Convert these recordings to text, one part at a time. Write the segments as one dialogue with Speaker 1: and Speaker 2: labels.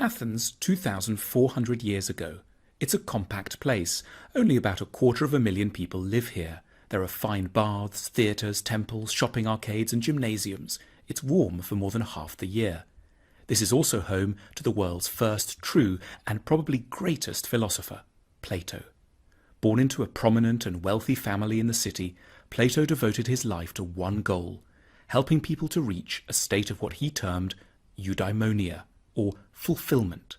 Speaker 1: Athens 2,400 years ago. It's a compact place. Only about 250,000 people live here. There are fine baths, theatres, temples, shopping arcades and gymnasiums. It's warm for more than half the year. This is also home to the world's first true and probably greatest philosopher, Plato. Born into a prominent and wealthy family in the city, Plato devoted his life to one goal, helping people to reach a state of what he termed eudaimonia, or fulfillment.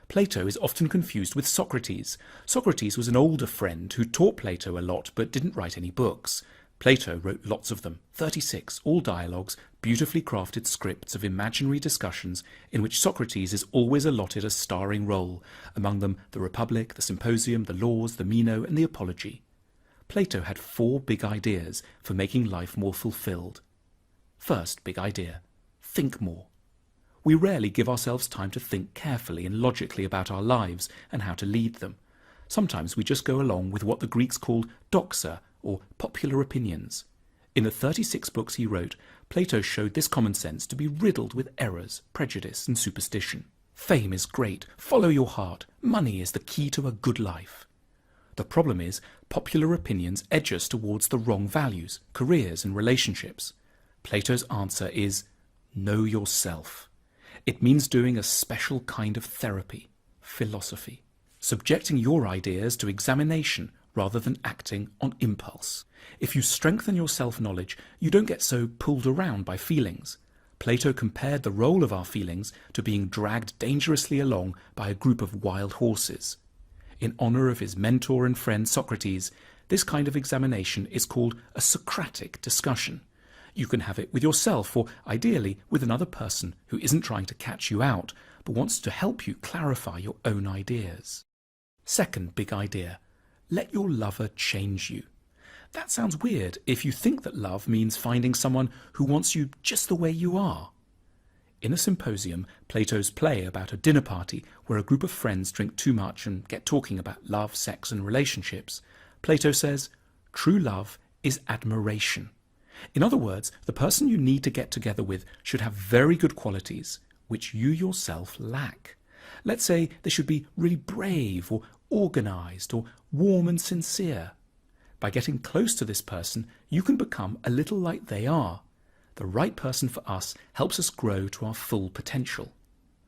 Speaker 1: Plato is often confused with Socrates. Socrates was an older friend who taught Plato a lot but didn't write any books. Plato wrote lots of them, 36, all dialogues, beautifully crafted scripts of imaginary discussions in which Socrates is always allotted a starring role, among them the Republic, the Symposium, the Laws, the Meno and the Apology. Plato had 4 big ideas for making life more fulfilled. First big idea, think more. We rarely give ourselves time to think carefully and logically about our lives and how to lead them. Sometimes we just go along with what the Greeks called doxa, or popular opinions. In the 36 books he wrote, Plato showed this common sense to be riddled with errors, prejudice and superstition. Fame is great, follow your heart, money is the key to a good life. The problem is, popular opinions edge us towards the wrong values, careers and relationships. Plato's answer is, know yourself. It means doing a special kind of therapy, philosophy, subjecting your ideas to examination rather than acting on impulse. If you strengthen your self-knowledge, you don't get so pulled around by feelings. Plato compared the role of our feelings to being dragged dangerously along by a group of wild horses. In honour of his mentor and friend Socrates, this kind of examination is called a Socratic discussion. You can have it with yourself or, ideally, with another person who isn't trying to catch you out, but wants to help you clarify your own ideas. Second big idea, let your lover change you. That sounds weird if you think that love means finding someone who wants you just the way you are. In a Symposium, Plato's play about a dinner party where a group of friends drink too much and get talking about love, sex and relationships, Plato says, true love is admiration. In other words, the person you need to get together with should have very good qualities, which you yourself lack. Let's say they should be really brave or organised or warm and sincere. By getting close to this person, you can become a little like they are. The right person for us helps us grow to our full potential.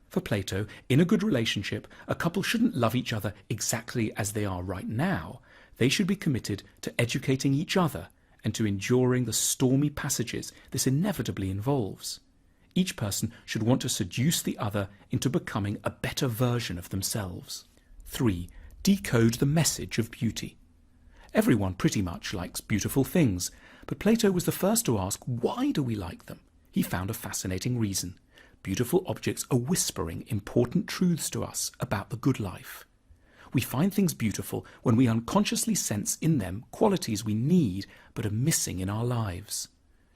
Speaker 1: For Plato, in a good relationship, a couple shouldn't love each other exactly as they are right now. They should be committed to educating each other and to enduring the stormy passages this inevitably involves. Each person should want to seduce the other into becoming a better version of themselves. 3. Decode the message of beauty. Everyone pretty much likes beautiful things, but Plato was the first to ask, why do we like them? He found a fascinating reason. Beautiful objects are whispering important truths to us about the good life. We find things beautiful when we unconsciously sense in them qualities we need but are missing in our lives.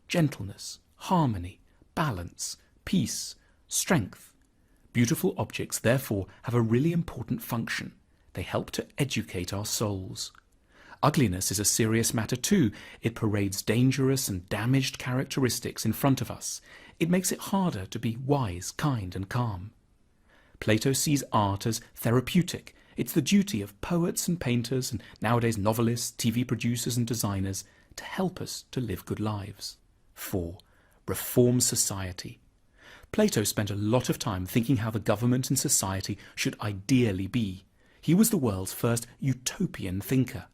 Speaker 1: Gentleness, harmony, balance, peace, strength. Beautiful objects therefore have a really important function. They help to educate our souls. Ugliness is a serious matter too. It parades dangerous and damaged characteristics in front of us. It makes it harder to be wise, kind and calm. Plato sees art as therapeutic. It's the duty of poets and painters and nowadays novelists, TV producers and designers to help us to live good lives. 4. Reform society. Plato spent a lot of time thinking how the government and society should ideally be. He was the world's first utopian thinker.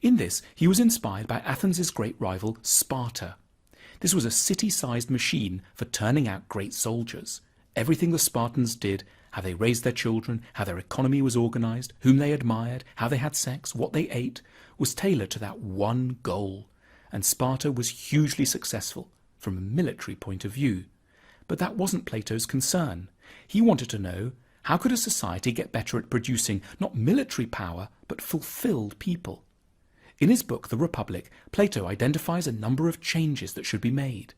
Speaker 1: In this, he was inspired by Athens' great rival, Sparta. This was a city-sized machine for turning out great soldiers. Everything the Spartans did, how they raised their children, how their economy was organised, whom they admired, how they had sex, what they ate, was tailored to that one goal. And Sparta was hugely successful from a military point of view. But that wasn't Plato's concern. He wanted to know, how could a society get better at producing not military power, but fulfilled people? In his book, The Republic, Plato identifies a number of changes that should be made.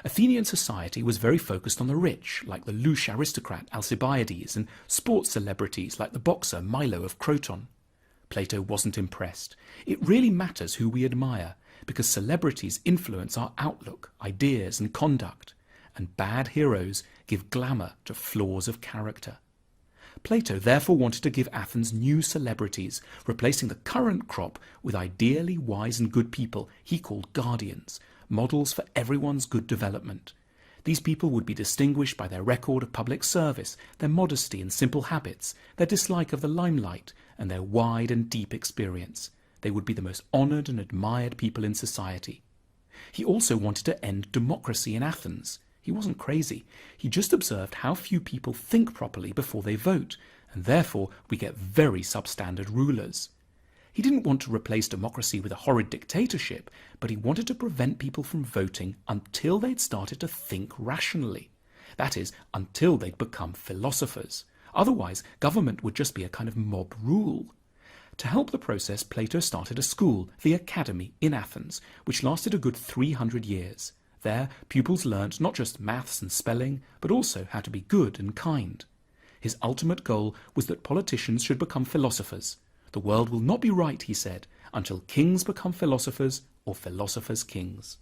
Speaker 1: Athenian society was very focused on the rich, like the louche aristocrat Alcibiades, and sports celebrities like the boxer Milo of Croton. Plato wasn't impressed. It really matters who we admire, because celebrities influence our outlook, ideas and conduct, and bad heroes give glamour to flaws of character. Plato therefore wanted to give Athens new celebrities, replacing the current crop with ideally wise and good people he called guardians, models for everyone's good development. These people would be distinguished by their record of public service, their modesty and simple habits, their dislike of the limelight, and their wide and deep experience. They would be the most honoured and admired people in society. He also wanted to end democracy in Athens. He wasn't crazy. He just observed how few people think properly before they vote, and therefore we get very substandard rulers. He didn't want to replace democracy with a horrid dictatorship, but he wanted to prevent people from voting until they'd started to think rationally. That is, until they'd become philosophers. Otherwise, government would just be a kind of mob rule. To help the process, Plato started a school, the Academy, in Athens, which lasted a good 300 years. There, pupils learnt not just maths and spelling, but also how to be good and kind. His ultimate goal was that politicians should become philosophers. The world will not be right, he said, until kings become philosophers or philosophers kings.